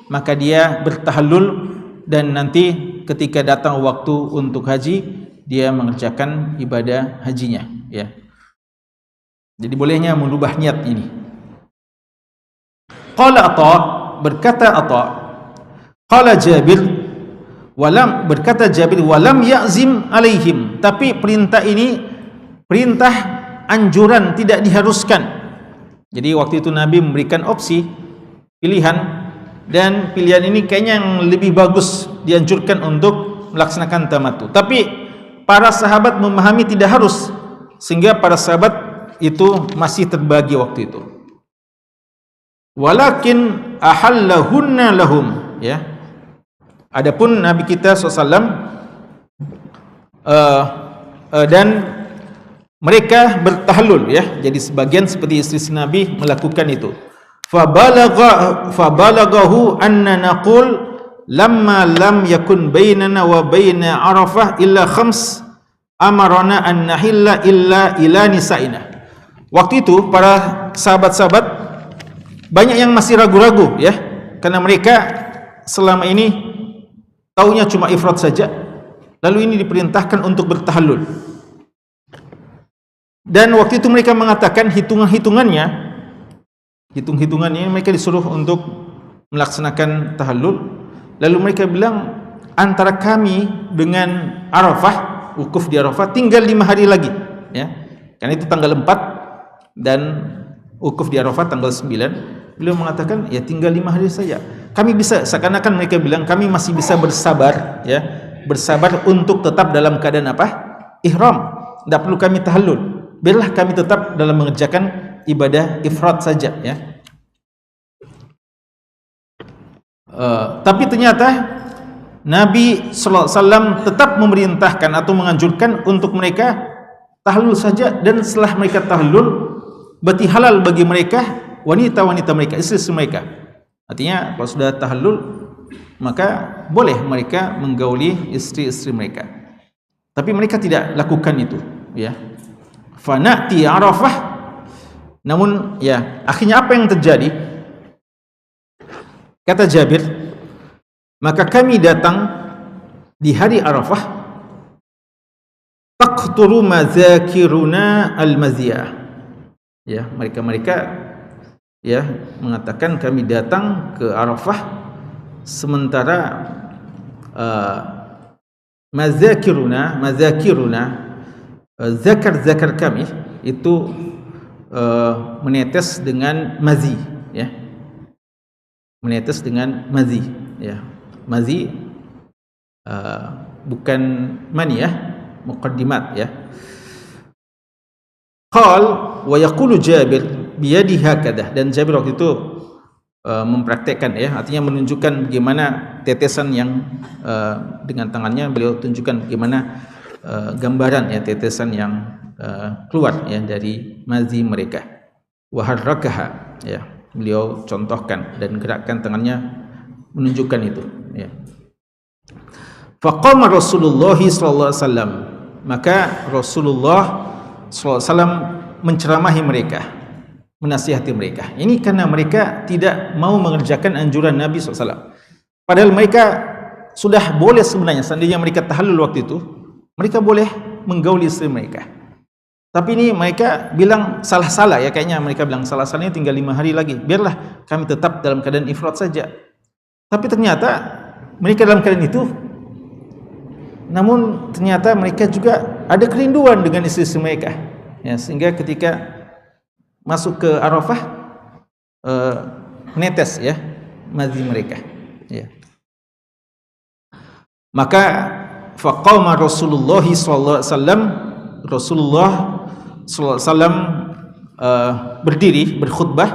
Speaker 6: maka dia bertahallul dan nanti ketika datang waktu untuk haji dia mengerjakan ibadah hajinya, ya. Jadi bolehnya merubah niat ini. Qala Atha, berkata Atha, qala Jabir, berkata Jabir, walam ya'zim alaihim, tapi perintah ini perintah anjuran, tidak diharuskan. Jadi waktu itu Nabi memberikan opsi, pilihan, dan pilihan ini kayaknya yang lebih bagus dianjurkan untuk melaksanakan tamattu. Tapi para sahabat memahami tidak harus, sehingga para sahabat itu masih terbagi waktu itu. Walakin ahallahunna lahum, ya. Adapun Nabi kita SAW dan mereka bertahallul, ya. Jadi sebagian seperti istri Nabi melakukan itu. Fabalaghahu anna naqul lamma lam yakun bainana wa baina Arafah illa khams amarana an nahilla illa ila nisaina. Waktu itu para sahabat-sahabat banyak yang masih ragu-ragu, ya, karena mereka selama ini taunya cuma ifrat saja. Lalu ini diperintahkan untuk bertahallul. Dan waktu itu mereka mengatakan hitungannya mereka disuruh untuk melaksanakan tahallul. Lalu mereka bilang antara kami dengan Arafah, wukuf di Arafah tinggal 5 hari lagi, ya. Karena itu tanggal 4 dan wukuf di Arafah tanggal 9. Beliau mengatakan ya tinggal 5 hari saja. Kami bisa, seakan-akan mereka bilang kami masih bisa bersabar, ya, bersabar untuk tetap dalam keadaan apa? Ihram. Tidak perlu kami tahallul. Biarlah kami tetap dalam mengerjakan ibadah ifrat saja, ya. Tapi ternyata Nabi sallallahu alaihi wasallam tetap memerintahkan atau menganjurkan untuk mereka tahallul saja, dan setelah mereka tahallul berarti halal bagi mereka wanita-wanita mereka, istri mereka. Artinya kalau sudah tahallul maka boleh mereka menggauli istri-istri mereka. Tapi mereka tidak lakukan itu, ya. Fanati Arafah, namun ya akhirnya apa yang terjadi? Kata Jabir, maka kami datang di hari Arafah, taqturu mazakiruna al-maziyah, ya, mereka ya mengatakan kami datang ke Arafah sementara mazakiruna zakar kami itu menetes dengan mazi, ya, menetes dengan mazi, ya. Mazi bukan mani, ya, muqaddimat, ya. Qal wa yaqulu Jabir biyadi hakadah, dan Jabir waktu itu mempraktekkan, ya, artinya menunjukkan bagaimana tetesan yang dengan tangannya beliau tunjukkan bagaimana gambaran, ya, tetesan yang keluar, ya, dari mazi mereka. Wa harrakaha, ya, beliau contohkan dan gerakkan tangannya menunjukkan itu, ya. Faqama Rasulullah sallallahu alaihi wasallam, maka Rasulullah sallallahu alaihi wasallam menceramahi mereka, menasihati mereka. Ini karena mereka tidak mau mengerjakan anjuran Nabi SAW. Padahal mereka sudah boleh sebenarnya, seandainya mereka tahallul waktu itu, mereka boleh menggauli istri mereka. Tapi ini mereka bilang salah-salah ya, kayaknya mereka bilang salah-salahnya tinggal 5 hari lagi. Biarlah kami tetap dalam keadaan ifrat saja. Tapi ternyata mereka dalam keadaan itu, namun ternyata mereka juga ada kerinduan dengan istri-istri mereka. Ya, sehingga ketika masuk ke Arafah menetes ya madhi mereka. Ya. Maka faqama Rasulullah sallallahu alaihi wasallam, Rasulullah sallallahu alaihi wasallam berdiri berkhutbah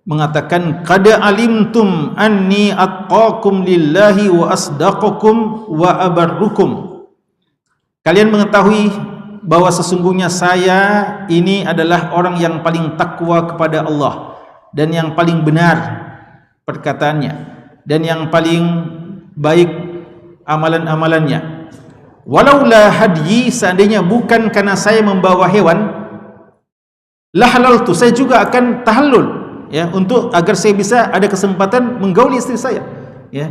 Speaker 6: mengatakan, qad alimtum anni atqakum lillahi wa asdaqakum wa abarrukum. Kalian mengetahui bahwa sesungguhnya saya ini adalah orang yang paling takwa kepada Allah dan yang paling benar perkataannya dan yang paling baik amalan-amalannya. Walaula hadyi, seandainya bukan karena saya membawa hewan, la halaltu, saya juga akan tahallul ya, untuk agar saya bisa ada kesempatan menggauli istri saya ya.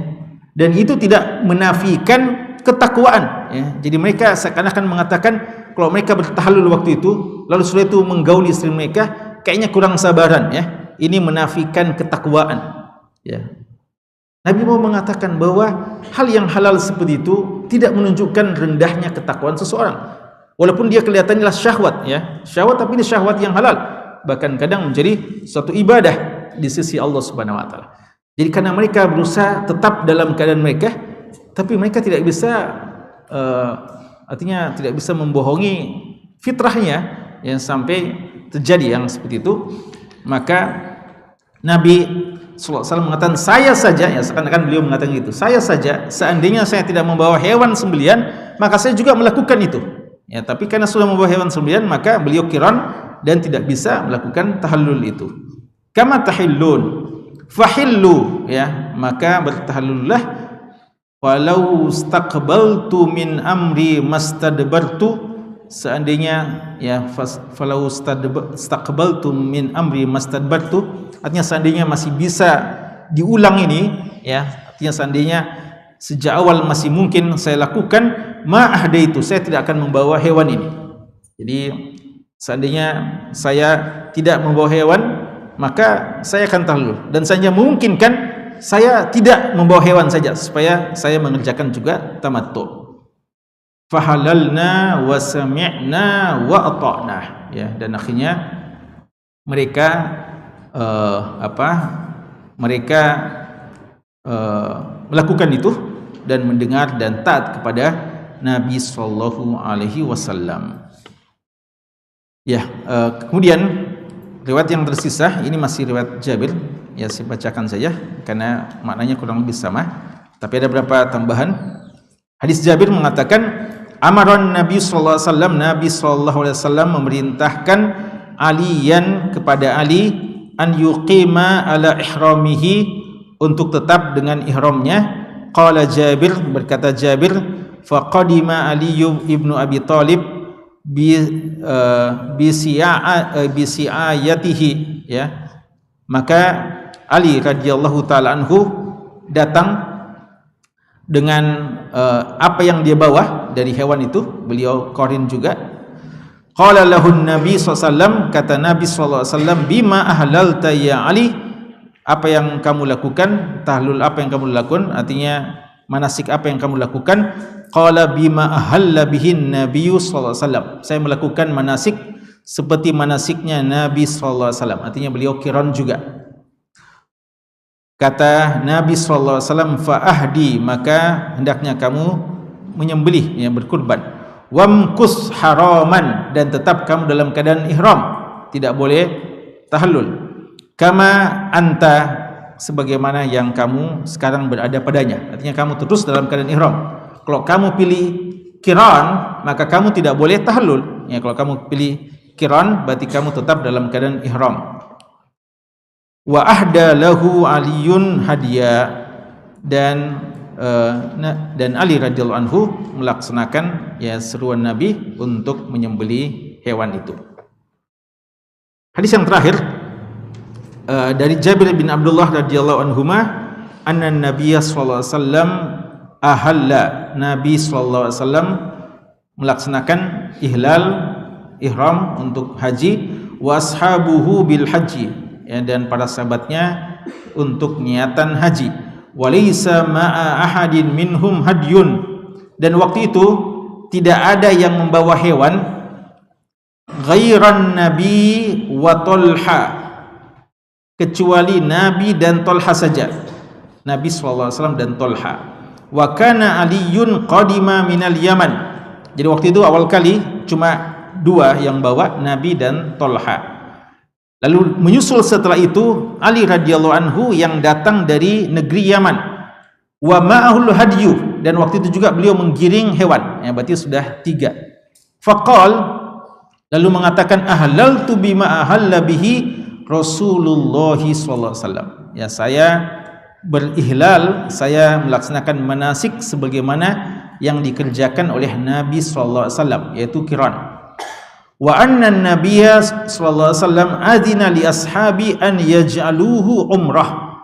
Speaker 6: Dan itu tidak menafikan ketakwaan ya. Jadi mereka seakan-akan mengatakan kalau mereka bertahallul waktu itu lalu setelah itu menggauli istri mereka, kayaknya kurang sabaran ya. Ini menafikan ketakwaan ya. Nabi mau mengatakan bahwa hal yang halal seperti itu tidak menunjukkan rendahnya ketakwaan seseorang. Walaupun dia kelihatannya syahwat ya, syahwat, tapi ini syahwat yang halal, bahkan kadang menjadi suatu ibadah di sisi Allah Subhanahu wa taala. Jadi karena mereka berusaha tetap dalam keadaan mereka, tapi mereka tidak bisa artinya tidak bisa membohongi fitrahnya yang sampai terjadi yang seperti itu. Maka Nabi sallallahu alaihi wasallam mengatakan, saya saja ya, seakan-akan beliau mengatakan itu, saya saja seandainya saya tidak membawa hewan sembelian maka saya juga melakukan itu ya. Tapi karena sudah membawa hewan sembelian maka beliau qiran dan tidak bisa melakukan tahallul itu. Kama tahillun fahillu ya, maka bertahallullah. Walau istaqbaltu min amri mastadbartu, seandainya ya falau istaqbaltu min amri mastadbartu, artinya seandainya masih bisa diulang ini ya, artinya seandainya sejak awal masih mungkin saya lakukan, ma ahdaitu, saya tidak akan membawa hewan ini. Jadi seandainya saya tidak membawa hewan maka saya akan tahallul, dan saya memungkinkan saya tidak membawa hewan saja supaya saya mengerjakan juga tamattu. Fahalalna wa sami'na wa ata'na ya, dan akhirnya mereka melakukan itu dan mendengar dan taat kepada Nabi sallallahu alaihi wasallam. Ya, kemudian riwayat yang tersisa ini masih riwayat Jabir ya, saya bacakan saja karena maknanya kurang lebih sama, tapi ada beberapa tambahan. Hadis Jabir mengatakan, amaran Nabi sallallahu alaihi wasallam, Nabi sallallahu alaihi wasallam memerintahkan Aliyan kepada Ali an yuqima ala ihramihi, untuk tetap dengan ihramnya. Qala Jabir, berkata Jabir, faqadima Ali ibnu Abi Thalib bi si'ayatihi ya, maka Ali radhiyallahu taala anhu datang dengan apa yang dia bawa dari hewan itu, beliau qarin juga. Qala lahun Nabi SAW, kata Nabi SAW, bima ahlalta ya Ali, apa yang kamu lakukan, tahlul apa yang kamu lakukan, artinya manasik apa yang kamu lakukan. Qala bima ahalla bihin Nabi SAW, saya melakukan manasik seperti manasiknya Nabi SAW, artinya beliau qiran juga. Kata Nabi SAW, fa ahdi, maka hendaknya kamu menyembelih ya, berkurban. Wamkus haraman, dan tetap kamu dalam keadaan ihram, tidak boleh tahallul. Kama anta, sebagaimana yang kamu sekarang berada padanya, artinya kamu terus dalam keadaan ihram. Kalau kamu pilih qiran maka kamu tidak boleh tahallul ya, kalau kamu pilih qiran berarti kamu tetap dalam keadaan ihram. Wa ahda lahu Aliyun hadiya, dan Ali radhiyallahu anhu melaksanakan ya seruan Nabi untuk menyembelih hewan itu. Hadis yang terakhir dari Jabir bin Abdullah radhiyallahu anhuma, anna Nabiy sallallahu alaihi wasallam ahalla, Nabi sallallahu alaihi wasallam melaksanakan ihlal ihram untuk haji, wa ashabuhu bil haji, ya, dan para sahabatnya untuk niatan haji. Walaysa ma'a ahadin minhum hadyun, dan waktu itu tidak ada yang membawa hewan ghairan nabi wa Talha, kecuali Nabi dan Talha saja. Nabi SAW dan Talha. Wa kana Aliyun qadima minal Yaman. Jadi waktu itu awal kali cuma dua yang bawa, Nabi dan Talha. Lalu menyusul setelah itu Ali radhiyallahu anhu yang datang dari negeri Yaman. Wa ma'ahul hadyu, dan waktu itu juga beliau menggiring hewan, ya, berarti sudah 3. Faqal, lalu mengatakan ahlaltu bima ahalla bihi Rasulullah sallallahu alaihi wasallam. Ya, saya berihlal, saya melaksanakan manasik sebagaimana yang dikerjakan oleh Nabi sallallahu alaihi wasallam, yaitu qiran. Wa anna an-nabiyya sallallahu alaihi wasallam adzina li ashabi an yaj'aluhu umrah.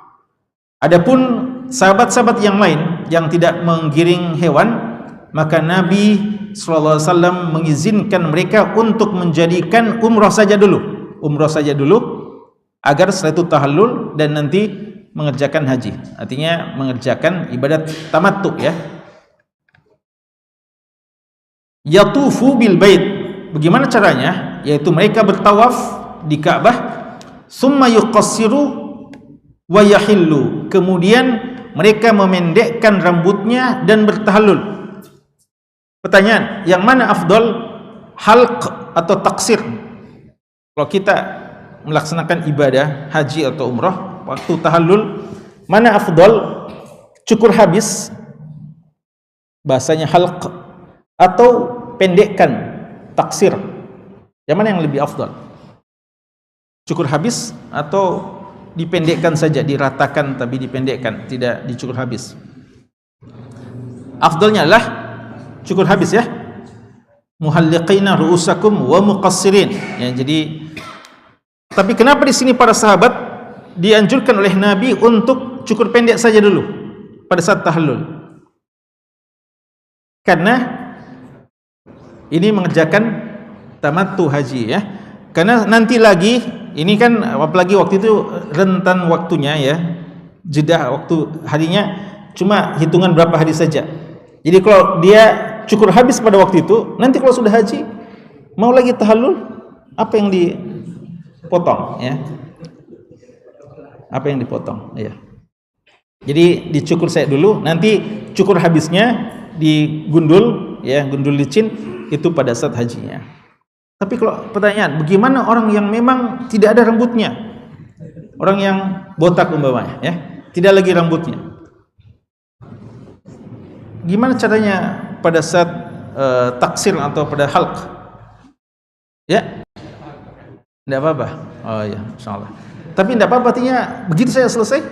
Speaker 6: Adapun sahabat-sahabat yang lain yang tidak menggiring hewan, maka Nabi sallallahu alaihi wasallam mengizinkan mereka untuk menjadikan umrah saja dulu agar setelah itu tahallul dan nanti mengerjakan haji, artinya mengerjakan ibadat tamattu, ya. Yatufu bil bait, bagaimana caranya? Yaitu mereka bertawaf di Ka'bah, summa yuqassiru wa yahillu, kemudian mereka memendekkan rambutnya dan bertahallul. Pertanyaan, yang mana afdal, halq atau taksir? Kalau kita melaksanakan ibadah haji atau umrah waktu tahallul, mana afdal, cukur habis, bahasanya halq, atau pendekkan, taksir? Yang mana yang lebih afdal? Cukur habis atau dipendekkan saja, diratakan tapi dipendekkan, tidak dicukur habis? Afdalnya adalah cukur habis, ya. Muhalliqina ru'usakum wa muqassirin, ya. Jadi, tapi kenapa di sini para sahabat dianjurkan oleh Nabi untuk cukur pendek saja dulu pada saat tahallul? Karena ini mengerjakan tamattu haji, ya. Karena nanti lagi, ini kan apalagi waktu itu rentan waktunya, ya, jeda waktu harinya cuma hitungan berapa hari saja. Jadi kalau dia cukur habis pada waktu itu, nanti kalau sudah haji mau lagi tahallul, apa yang dipotong, ya? Apa yang dipotong, ya. Jadi dicukur saya dulu, nanti cukur habisnya digundul, ya, gundul licin itu pada saat hajinya. Tapi kalau pertanyaan, bagaimana orang yang memang tidak ada rambutnya, orang yang botak umpamanya, ya, tidak lagi rambutnya, gimana caranya pada saat taksir atau pada halq? Ya, tidak apa-apa. Oh ya, insyaallah. Tapi tidak apa-apa, artinya begitu saya selesai.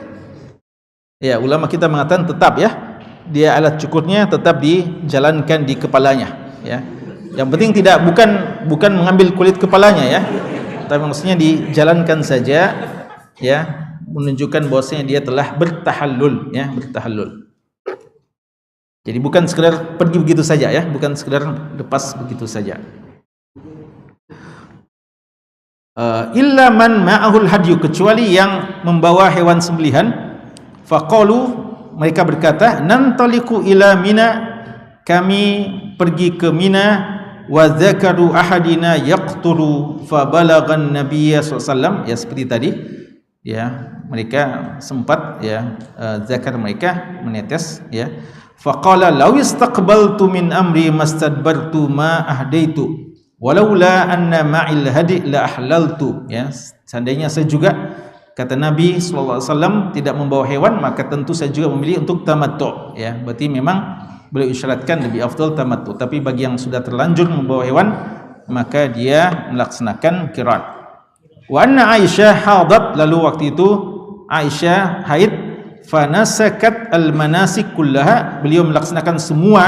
Speaker 6: Ya, ulama kita mengatakan tetap, ya, dia alat cukurnya tetap dijalankan di kepalanya, ya. Yang penting tidak bukan mengambil kulit kepalanya, ya, tapi maksudnya dijalankan saja, ya, menunjukkan bahwasanya dia telah bertahallul, ya, bertahallul. Jadi bukan sekedar pergi begitu saja, ya, bukan sekedar lepas begitu saja. Illa man ma'ahul hadyu, kecuali yang membawa hewan sembelihan. Faqalu, mereka berkata, nantaliku ila Mina, kami pergi ke Mina. Wa dzakaru ahadina yaqturu fa balaghan nabiyya sallallahu alaihi wasallam, ya, seperti tadi, ya, mereka sempat, ya, zakar mereka menetes, ya. Faqala law istaqbaltu min amri mastadbartu ma ahdaitu walaula anna ma'il hadi la ahlaltu, ya. Seandainya saya juga, kata Nabi sallallahu alaihi wasallam, tidak membawa hewan, maka tentu saya juga memilih untuk tamattu, ya. Berarti memang beliau isyaratkan lebih afdal tamattu, tapi bagi yang sudah terlanjur membawa hewan, maka dia melaksanakan qiran. Wa anna Aisyah hadat, lalu waktu itu Aisyah haid, fanasakat al-manasik kullaha, beliau melaksanakan semua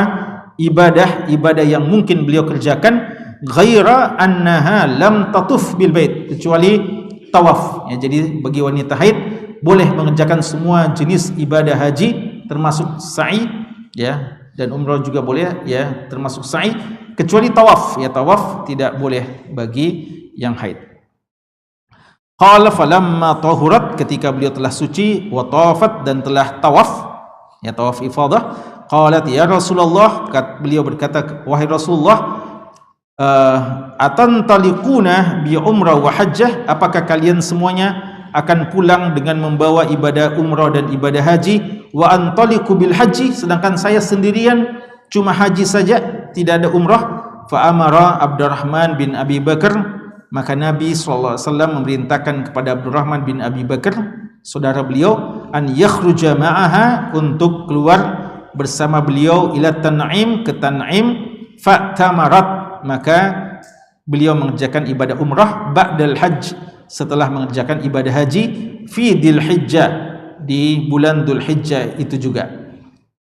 Speaker 6: ibadah yang mungkin beliau kerjakan, ghaira annaha lam tatuf bil bait, kecuali tawaf, ya. Jadi bagi wanita haid boleh mengerjakan semua jenis ibadah haji termasuk sa'i, ya, dan umrah juga boleh, ya, termasuk sa'i, kecuali tawaf. Ya, tawaf tidak boleh bagi yang haid. Qala falamma tahurat, ketika beliau telah suci, wa tawafat, dan telah tawaf, ya tawaf ifadah, qalat ya Rasulullah, beliau berkata, wahai Rasulullah, atantaliquna bi umrah wa hajjah, apakah kalian semuanya akan pulang dengan membawa ibadah umrah dan ibadah haji, wa antaliqu bil haji, sedangkan saya sendirian cuma haji saja, tidak ada umrah. Fa amara Abdurrahman bin Abi Bakar, maka Nabi SAW memerintahkan kepada Abdurrahman bin Abi Bakar, saudara beliau, an yakhruja ma'aha, untuk keluar bersama beliau, ila Tan'im, ke Tan'im. Fa'tamarat, maka beliau mengerjakan ibadah umrah, ba'dal hajj, setelah mengerjakan ibadah haji, fi Dzul Hijjah, di bulan Dzul Hijjah itu juga.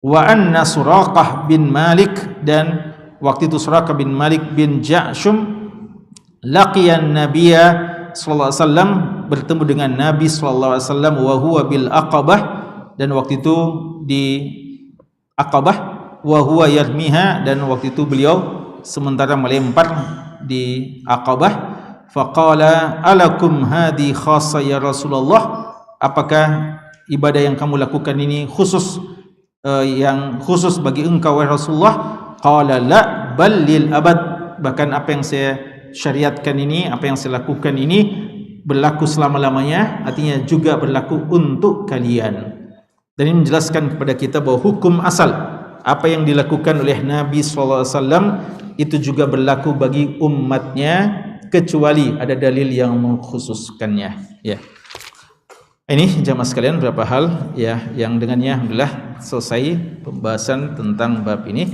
Speaker 6: Wa anna Suraqah bin Malik, dan waktu itu Suraqah bin Malik bin Ja'shum laqiyan Nabiyya sallallahu alaihi wasallam, bertemu dengan Nabi sallallahu alaihi wasallam, wa huwa bil Aqabah, dan waktu itu di Aqabah, wa huwa yarmiha, dan waktu itu beliau sementara melempar di Aqabah. Faqala alakum hadi khassa ya Rasulullah, apakah ibadah yang kamu lakukan ini khusus, yang khusus bagi engkau wahai Rasulullah? Qala la bal lil abad, bahkan apa yang saya syariatkan ini, apa yang saya lakukan ini berlaku selama-lamanya, artinya juga berlaku untuk kalian. Dan ini menjelaskan kepada kita bahwa hukum asal apa yang dilakukan oleh Nabi SAW itu juga berlaku bagi umatnya, kecuali ada dalil yang mengkhususkannya. Ya, ini jamaah sekalian beberapa hal ya yang dengannya alhamdulillah selesai pembahasan tentang bab ini,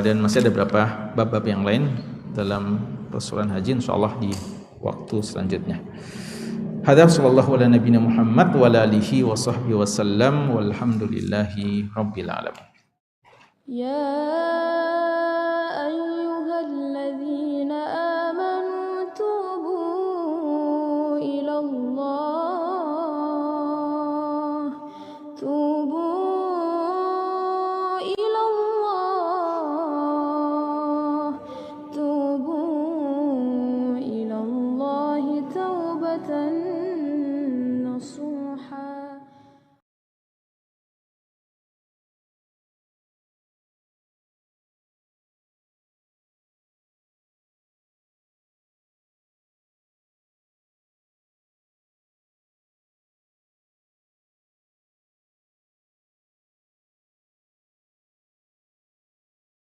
Speaker 6: dan masih ada beberapa bab-bab yang lain dalam persoalan haji, insyaallah di waktu selanjutnya. Hadza sallallahu ala nabiyina Muhammad wa ala alihi wa sahbihi wasallam, walhamdulillahi rabbil alamin.
Speaker 2: Ya